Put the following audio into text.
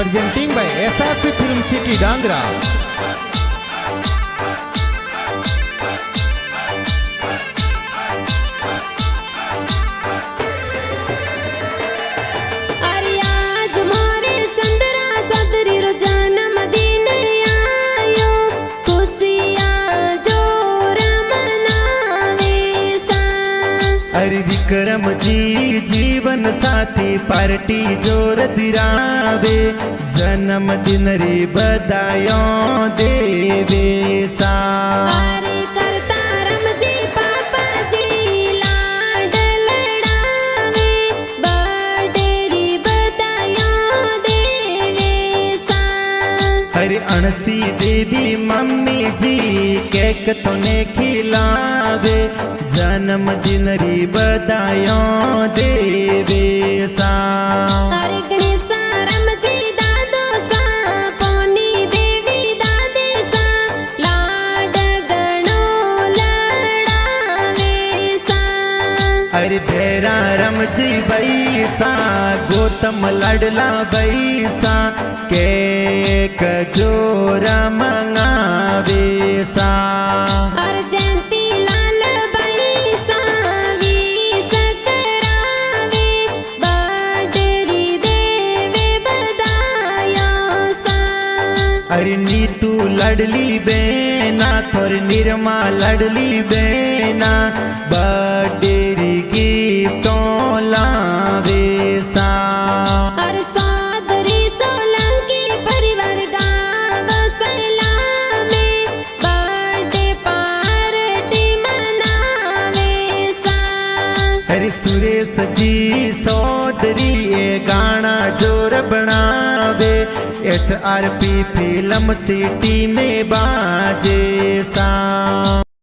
presenting by SRP Film City Dangra. अरे विक्रम जी जीवन साथी पार्टी जोर दिरावे जन्मदिन रे बधाइयों देवे सा। अरे करता रम जी पापा जी लाड लड़ावे बर्थडे री बधाइयों देवे सा। अरे अणसी देवी मम्मी जी केक तो ने खिलावे जन्मदिन री बधाइयों देवे सा। अरे गणेश रम जी दादो सा पोनी देवी दादे सा लाड गणो लड़ावे सा। अरे भेरा रम जी बैसा गौतम लडला बैसा केक जोर मंगावे सा। अरे जयंती लाल बैसा वीस करावे बर्थडे री देवे बधाइयों सा। अरे नीतू लडली बेना थोर निर्मा लडली बेना बर्थडे री गिफ्टों लावे सा। अरे सौदरी सोलंकी परिवार गाव सलामे बर्थडे पार्टी मनावे सा। अरे सुरेश जी सौदरी ये गाना जोर बनावे HRP फिल्म सिटी में बाजे सा।